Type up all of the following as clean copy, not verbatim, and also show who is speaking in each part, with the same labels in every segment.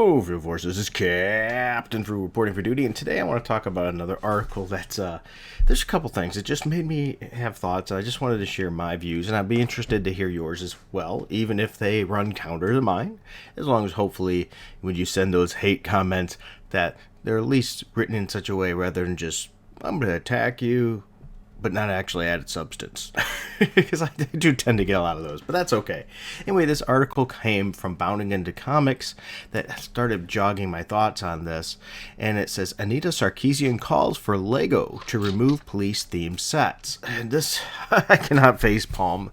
Speaker 1: Hello, Field Force. This is Captain for reporting for duty, and today I want to talk about another article that's there's a couple things that just made me have thoughts. I just wanted to share my views, and I'd be interested to hear yours as well, even if they run counter to mine, as long as hopefully when you send those hate comments that they're at least written in such a way rather than just, I'm going to attack you, but not actually added substance. Because I do tend to get a lot of those, but that's okay. Anyway, this article came from Bounding Into Comics that started jogging my thoughts on this, and it says, Anita Sarkeesian calls for Lego to remove police-themed sets. And this, I cannot facepalm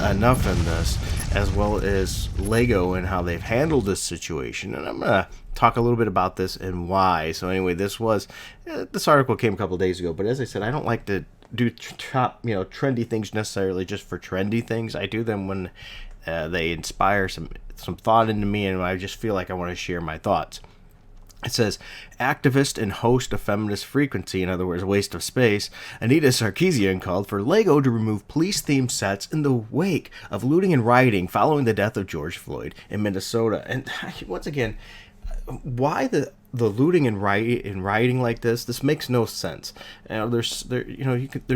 Speaker 1: enough in this, as well as Lego and how they've handled this situation, and I'm going to talk a little bit about this and why. So anyway, this article came a couple days ago, but as I said, I don't like to do trendy things necessarily just for trendy things. I do them when they inspire some thought into me, and I just feel like I want to share my thoughts. It says, activist and host of Feminist Frequency, in other words, Waste of Space, Anita Sarkeesian called for Lego to remove police-themed sets in the wake of looting and rioting following the death of George Floyd in Minnesota. And once again, why the looting and rioting like this? This makes no sense. There's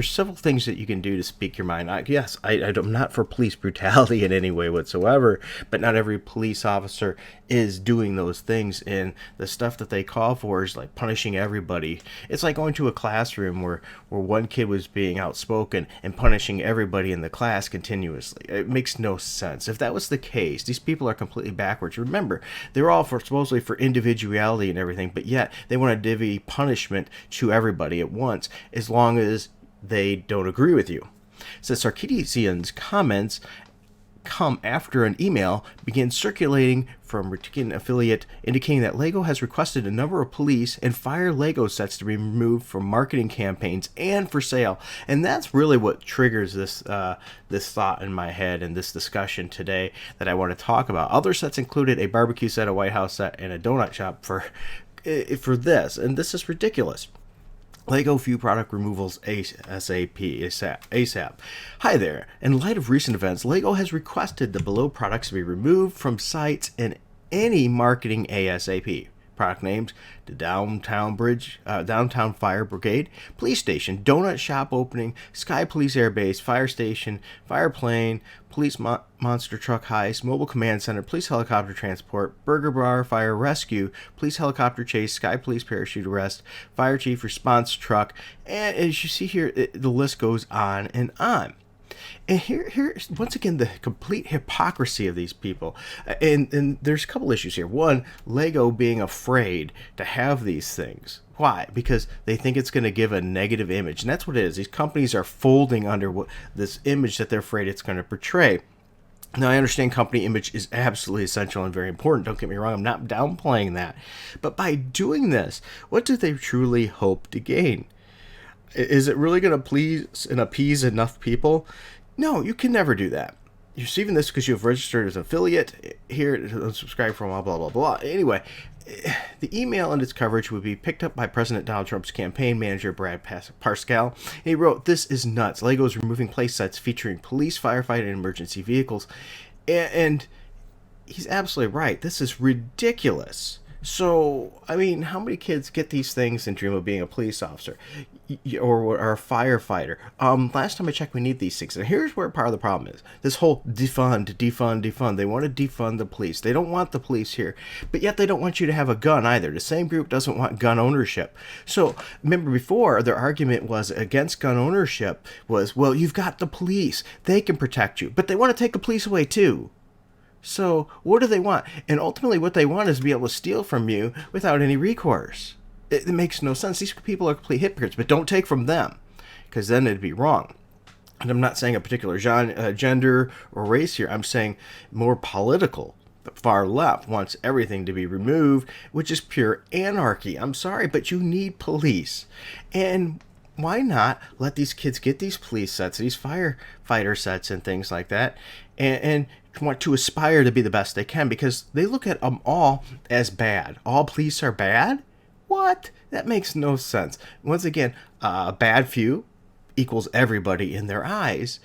Speaker 1: several things that you can do to speak your mind. I'm not for police brutality in any way whatsoever, but not every police officer is doing those things, and the stuff that they call for is like punishing everybody. It's like going to a classroom where one kid was being outspoken and punishing everybody in the class continuously. It makes no sense. If that was the case, these people are completely backwards. Remember, they're all supposedly for individuality and everything, but yet they want to divvy punishment to everybody at once as long as they don't agree with you. So Sarkeesian's comments come after an email began circulating from Retican affiliate indicating that Lego has requested a number of police and fire Lego sets to be removed from marketing campaigns and for sale. And that's really what triggers this thought in my head and this discussion today that I want to talk about. Other sets included a barbecue set, a White House set, and a donut shop for this, and this is ridiculous. Lego few product removals ASAP. Hi there. In light of recent events, Lego has requested the below products to be removed from sites and any marketing ASAP. Product names: the Downtown Fire Brigade, Police Station, Donut Shop Opening, Sky Police Air Base, Fire Station, Fire Plane, Police Monster Truck Heist, Mobile Command Center, Police Helicopter Transport, Burger Bar Fire Rescue, Police Helicopter Chase, Sky Police Parachute Arrest, Fire Chief Response Truck, and as you see here, the list goes on and on. And here's once again the complete hypocrisy of these people. And there's a couple issues here. One, Lego being afraid to have these things. Why? Because they think it's going to give a negative image. And that's what it is. These companies are folding under this image that they're afraid it's going to portray. Now, I understand company image is absolutely essential and very important. Don't get me wrong. I'm not downplaying that. But by doing this, what do they truly hope to gain? Is it really going to please and appease enough people? No, you can never do that. You're receiving this because you've registered as an affiliate here, subscribe for a while, blah, blah, blah. Anyway, the email and its coverage would be picked up by President Donald Trump's campaign manager, Brad Parscale. And he wrote, "This is nuts. Lego is removing play sets featuring police, firefighter, and emergency vehicles." And he's absolutely right. This is ridiculous. So, I mean, how many kids get these things and dream of being a police officer or a firefighter? Last time I checked, we need these things. And here's where part of the problem is. This whole defund. They want to defund the police. They don't want the police here. But yet they don't want you to have a gun either. The same group doesn't want gun ownership. So, remember before, their argument was against gun ownership was, well, you've got the police. They can protect you. But they want to take the police away too. So what do they want? And ultimately what they want is to be able to steal from you without any recourse. It makes no sense. These people are complete hypocrites, but don't take from them, because then it'd be wrong. And I'm not saying a particular gender or race here. I'm saying more political. The far left wants everything to be removed, which is pure anarchy. I'm sorry, but you need police. And why not let these kids get these police sets, these firefighter sets and things like that, and want to aspire to be the best they can, because they look at them all as bad. All police are bad? What? That makes no sense. Once again, bad few equals everybody in their eyes,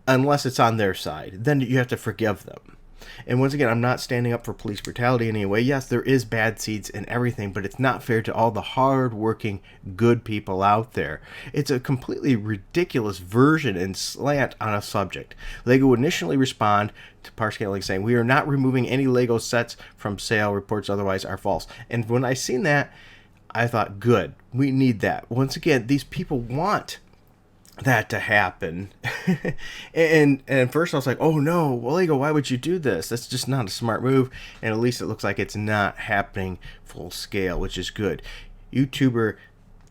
Speaker 1: unless it's on their side. Then you have to forgive them. And once again, I'm not standing up for police brutality in any way. Yes, there is bad seeds and everything, but it's not fair to all the hard-working, good people out there. It's a completely ridiculous version and slant on a subject. LEGO would initially respond to Parscaling saying, "We are not removing any LEGO sets from sale. Reports otherwise are false." And when I seen that, I thought, good, we need that. Once again, these people want that to happen. and at first I was like, oh no, well, Lego, why would you do this? That's just not a smart move. And at least it looks like it's not happening full scale, which is good. YouTuber,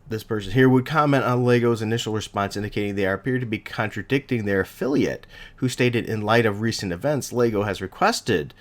Speaker 1: this person here, would comment on Lego's initial response, indicating they appear to be contradicting their affiliate, who stated, in light of recent events, Lego has requested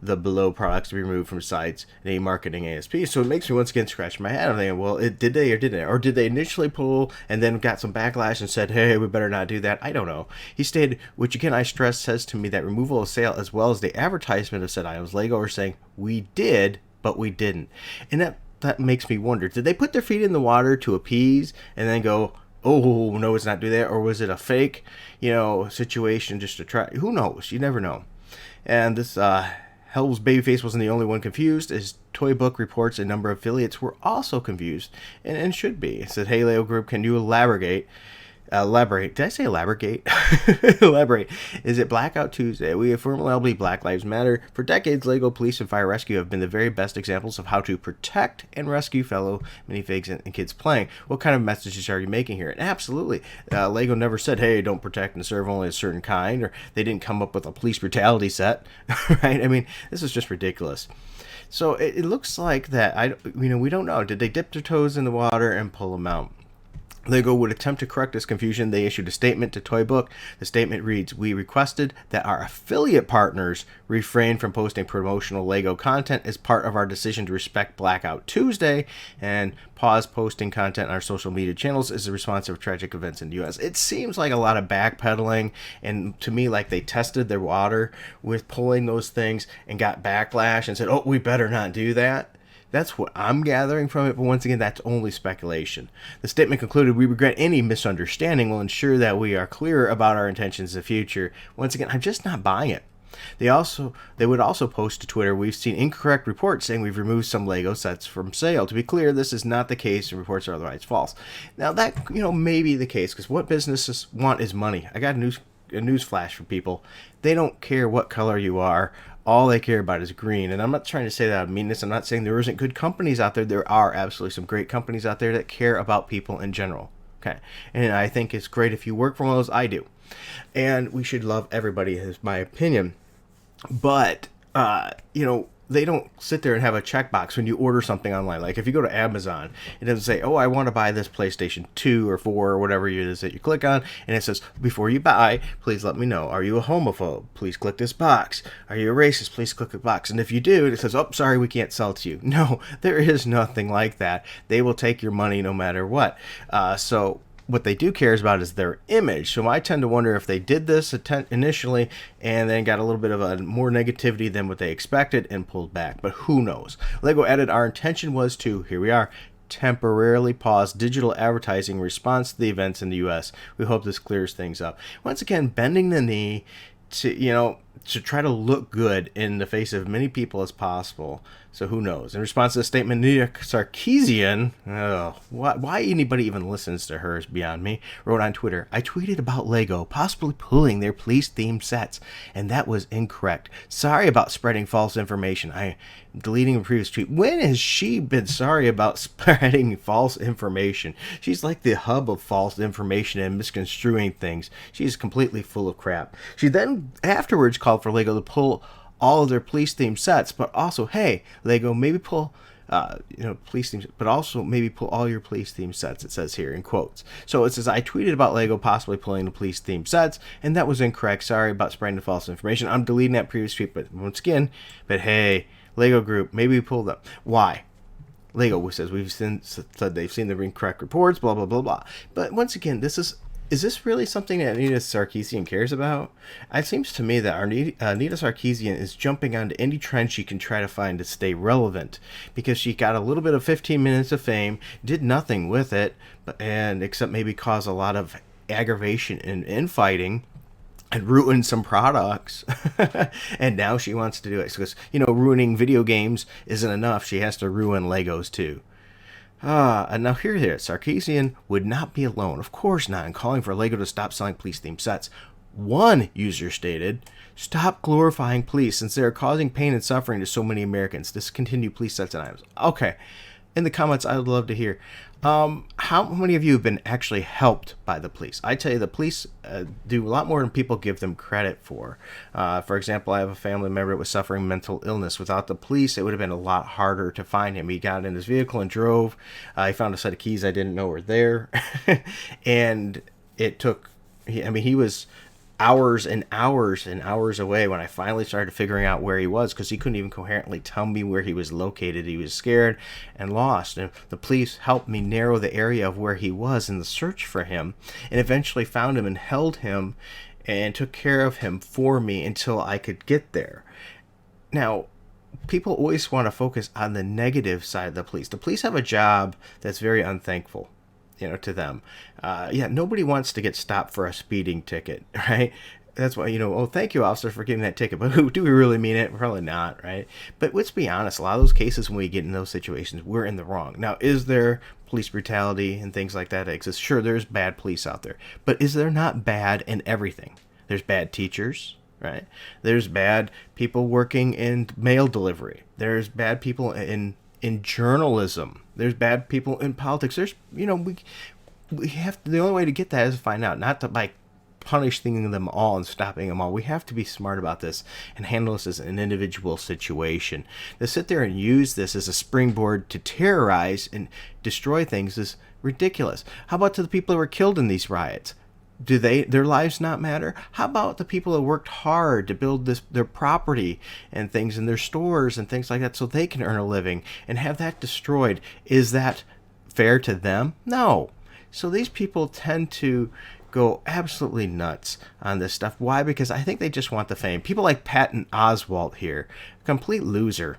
Speaker 1: the below products to be removed from sites in a marketing ASP. So it makes me once again scratch my head. I'm thinking, well, did they or didn't they? Or did they initially pull and then got some backlash and said, hey, we better not do that? I don't know. He stated, which again I stress says to me that removal of sale as well as the advertisement of said items, Lego are saying, we did, but we didn't. And that makes me wonder, did they put their feet in the water to appease and then go, oh, no, let's not do that? Or was it a fake, situation just to try? Who knows? You never know. And this, Hell's Babyface wasn't the only one confused, as Toy Book reports a number of affiliates were also confused, and should be. It said, hey, Lego Group, can you elaborate? Did I say elaborate? Elaborate. Is it Blackout Tuesday? We firmly believe Black Lives Matter. For decades, Lego Police and Fire Rescue have been the very best examples of how to protect and rescue fellow minifigs and kids playing. What kind of messages are you making here? And absolutely. Lego never said, hey, don't protect and serve only a certain kind, or they didn't come up with a police brutality set, right? I mean, this is just ridiculous. So it looks like that, we don't know. Did they dip their toes in the water and pull them out? Lego would attempt to correct this confusion. They issued a statement to Toy Book. The statement reads, we requested that our affiliate partners refrain from posting promotional Lego content as part of our decision to respect Blackout Tuesday and pause posting content on our social media channels as a response to tragic events in the U.S. It seems like a lot of backpedaling, and to me, like they tested their water with pulling those things and got backlash and said, oh, we better not do that. That's what I'm gathering from it, but once again, that's only speculation. The statement concluded, we regret any misunderstanding. We'll ensure that we are clear about our intentions in the future. Once again, I'm just not buying it. They would also post to Twitter, we've seen incorrect reports saying we've removed some Lego sets from sale. To be clear, this is not the case and reports are otherwise false. Now that, may be the case, because what businesses want is money. I got a news flash for people. They don't care what color you are. All they care about is green. And I'm not trying to say that out of meanness. I'm not saying there isn't good companies out there. There are absolutely some great companies out there that care about people in general. Okay. And I think it's great if you work for one of those. I do. And we should love everybody, is my opinion. But, they don't sit there and have a checkbox when you order something online. Like if you go to Amazon, it doesn't say, oh, I want to buy this PlayStation 2 or 4 or whatever it is that you click on. And it says, before you buy, please let me know. Are you a homophobe? Please click this box. Are you a racist? Please click the box. And if you do, it says, oh, sorry, we can't sell it to you. No, there is nothing like that. They will take your money no matter what. So what they do care about is their image. So I tend to wonder if they did this initially and then got a little bit of a more negativity than what they expected and pulled back. But who knows? Lego added, our intention was to, here we are, temporarily pause digital advertising in response to the events in the U.S. We hope this clears things up. Once again, bending the knee to try to look good in the face of many people as possible. So who knows? In response to the statement, Anita Sarkeesian, why anybody even listens to her is beyond me, wrote on Twitter, I tweeted about Lego possibly pulling their police-themed sets, and that was incorrect. Sorry about spreading false information. I am deleting a previous tweet. When has she been sorry about spreading false information? She's like the hub of false information and misconstruing things. She's completely full of crap. She then afterwards called for Lego to pull all of their police-themed sets, but also, hey, Lego, maybe pull, police themes, but also maybe pull all your police-themed sets, it says here in quotes. So it says, I tweeted about Lego possibly pulling the police-themed sets, and that was incorrect. Sorry about spreading the false information. I'm deleting that previous tweet, but once again, hey, Lego Group, maybe pull them. Why? Lego says said they've seen the incorrect reports, blah, blah, blah, blah. But once again, is this really something that Anita Sarkeesian cares about? It seems to me that Anita Sarkeesian is jumping onto any trend she can try to find to stay relevant, because she got a little bit of 15 minutes of fame, did nothing with it, and except maybe cause a lot of aggravation and infighting. and ruined some products. And now she wants to do it because, ruining video games isn't enough. She has to ruin Legos too. And now here, Sarkeesian would not be alone. Of course not, in calling for Lego to stop selling police-themed sets. One user stated, "Stop glorifying police since they are causing pain and suffering to so many Americans. Discontinue police sets and items." Okay. In the comments, I would love to hear. How many of you have been actually helped by the police? I tell you, the police do a lot more than people give them credit for. For example, I have a family member that was suffering mental illness. Without the police, it would have been a lot harder to find him. He got in his vehicle and drove. He found a set of keys I didn't know were there. And it took, he was hours and hours and hours away when I finally started figuring out where he was, because he couldn't even coherently tell me where he was located. He was scared and lost, and the police helped me narrow the area of where he was in the search for him, and eventually found him and held him and took care of him for me until I could get there. Now, people always want to focus on the negative side of the police. The police have a job that's very unthankful, to them. Nobody wants to get stopped for a speeding ticket, right? That's why, oh, thank you, officer, for giving that ticket. But do we really mean it? Probably not, right? But let's be honest, a lot of those cases when we get in those situations, we're in the wrong. Now, is there police brutality and things like that exist? Sure, there's bad police out there. But is there not bad in everything? There's bad teachers, right? There's bad people working in mail delivery. There's bad people in journalism. There's bad people in politics. There's, we have to, the only way to get that is to find out, not to by punishing them all and stopping them all. We have to be smart about this and handle this as an individual situation. To sit there and use this as a springboard to terrorize and destroy things is ridiculous. How about to the people that were killed in these riots? Do their lives not matter? How about the people that worked hard to build their property and things in their stores and things like that so they can earn a living and have that destroyed? Is that fair to them? No. So these people tend to go absolutely nuts on this stuff. Why? Because I think they just want the fame. People like Patton Oswalt here, complete loser.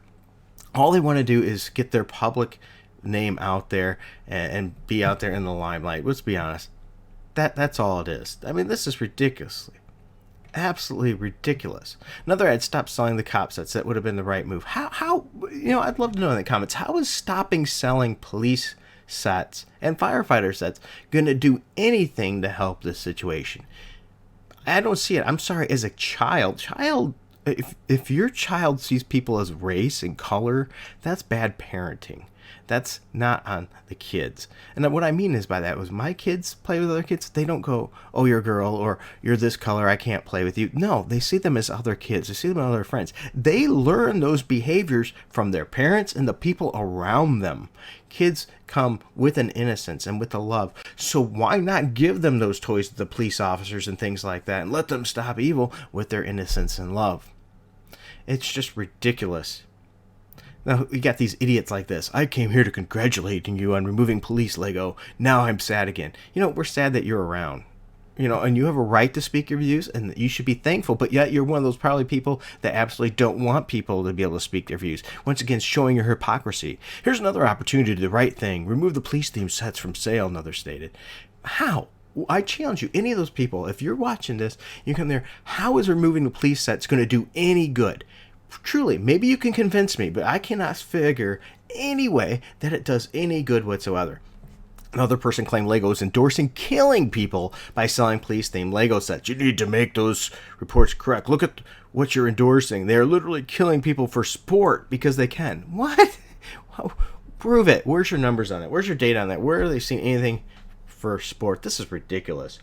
Speaker 1: All they want to do is get their public name out there and be out there in the limelight. Let's be honest. That's all it is. I mean, this is absolutely ridiculous. Another ad, "Stop selling the cop sets." That would have been the right move. How I'd love to know in the comments, how is stopping selling police sets and firefighter sets going to do anything to help this situation? I don't see it. I'm sorry, as a child, if your child sees people as race and color, that's bad parenting. That's not on the kids. And what I mean is by that was, my kids play with other kids. They don't go, "Oh, you're a girl," or "You're this color, I can't play with you." No, they see them as other kids. They see them as other friends. They learn those behaviors from their parents and the people around them. Kids come with an innocence and with a love. So why not give them those toys to the police officers and things like that and let them stop evil with their innocence and love? It's just ridiculous. Now, we got these idiots like this. "I came here to congratulate you on removing police Lego. Now I'm sad again." We're sad that you're around. And you have a right to speak your views, and you should be thankful, but yet you're one of those probably people that absolutely don't want people to be able to speak their views. Once again, showing your hypocrisy. Here's another opportunity to do the right thing. Remove the police-themed sets from sale, another stated. How? I challenge you, any of those people, if you're watching this, you come there, how is removing the police sets going to do any good? Truly, maybe you can convince me, but I cannot figure any way that it does any good whatsoever. Another person claimed Lego is endorsing killing people by selling police-themed Lego sets. "You need to make those reports correct. Look at what you're endorsing. They're literally killing people for sport because they can." What? Prove it. Where's your numbers on it? Where's your data on that? Where are they seeing anything for sport? This is ridiculous.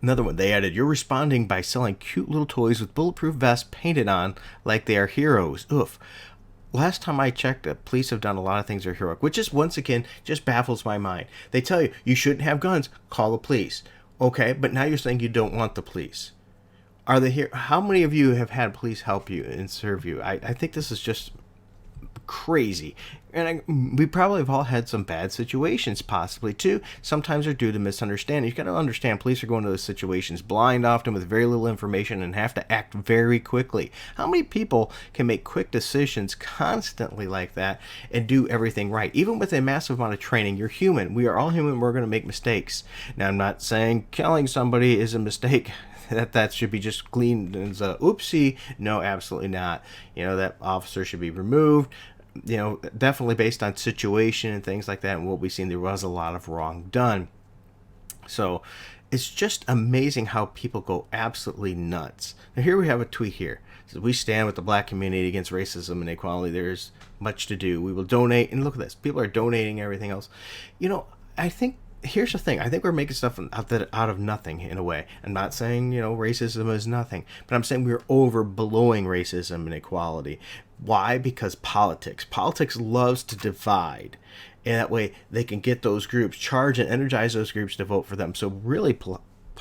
Speaker 1: Another one, they added, "You're responding by selling cute little toys with bulletproof vests painted on like they are heroes." Oof. Last time I checked, the police have done a lot of things that are heroic, which is, once again, just baffles my mind. They tell you shouldn't have guns, call the police. Okay, but now you're saying you don't want the police. Are they here? How many of you have had police help you and serve you? I think this is just crazy. And we probably have all had some bad situations, possibly too. Sometimes they're due to misunderstanding. You got to understand, police are going to those situations blind often with very little information and have to act very quickly. How many people can make quick decisions constantly like that and do everything right? Even with a massive amount of training, you're human. We are all human. We're going to make mistakes. Now, I'm not saying killing somebody is a mistake. That should be just cleaned as a oopsie. No, absolutely not. That officer should be removed. Definitely based on situation and things like that, and what we've seen, there was a lot of wrong done. So it's just amazing how people go absolutely nuts. Now here we have a tweet here. It says, "We stand with the black community against racism and inequality. There's much to do. We will donate." And look at this. People are donating everything else. I think here's the thing. I think we're making stuff out of nothing in a way. I'm not saying, racism is nothing, but I'm saying we're overblowing racism and equality. Why? Because politics loves to divide. And that way they can get those groups, charge and energize those groups to vote for them. So really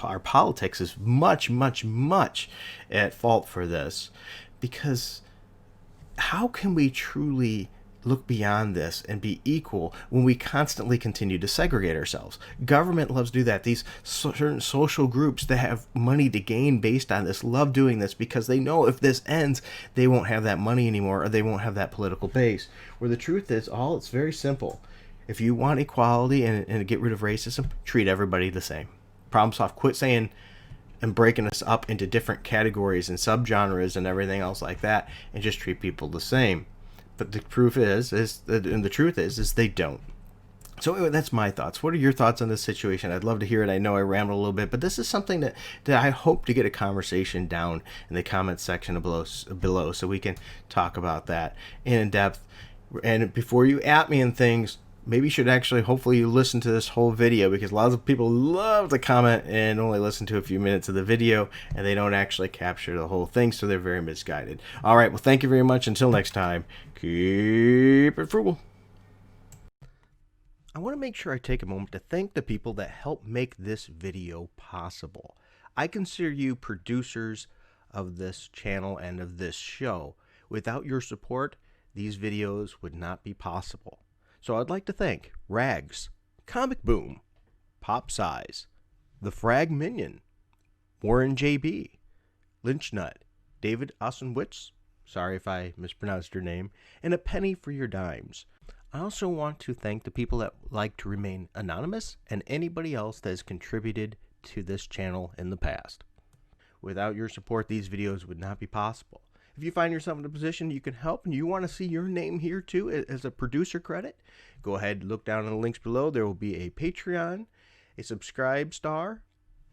Speaker 1: our politics is much, much, much at fault for this. Because how can we truly look beyond this and be equal when we constantly continue to segregate ourselves? Government loves to do that. These certain social groups that have money to gain based on this love doing this because they know if this ends, they won't have that money anymore, or they won't have that political base. Where the truth is, it's very simple. If you want equality and get rid of racism, treat everybody the same. Problem solved. Quit saying and breaking us up into different categories and subgenres and everything else like that, and just treat people the same. But the truth is they don't. So anyway, that's my thoughts. What are your thoughts on this situation? I'd love to hear it. I know I rambled a little bit, but this is something that I hope to get a conversation down in the comments section below so we can talk about that in depth. And before you at me and things, maybe you should hopefully you listen to this whole video, because a lot of people love to comment and only listen to a few minutes of the video, and they don't actually capture the whole thing, so they're very misguided. All right, well, thank you very much. Until next time, keep it frugal. I want to make sure I take a moment to thank the people that helped make this video possible. I consider you producers of this channel and of this show. Without your support, these videos would not be possible. So I'd like to thank Rags, Comic Boom, Pop Size, The Frag Minion, Warren JB, Lynch Nut, David Osenwitz, sorry if I mispronounced your name, and A Penny for Your Dimes. I also want to thank the people that like to remain anonymous and anybody else that has contributed to this channel in the past. Without your support, these videos would not be possible. If you find yourself in a position you can help and you want to see your name here too as a producer credit, go ahead and look down in the links below. There will be a Patreon, a subscribe star,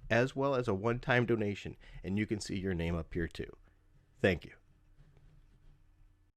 Speaker 1: as well as a one-time donation, and you can see your name up here too. Thank you.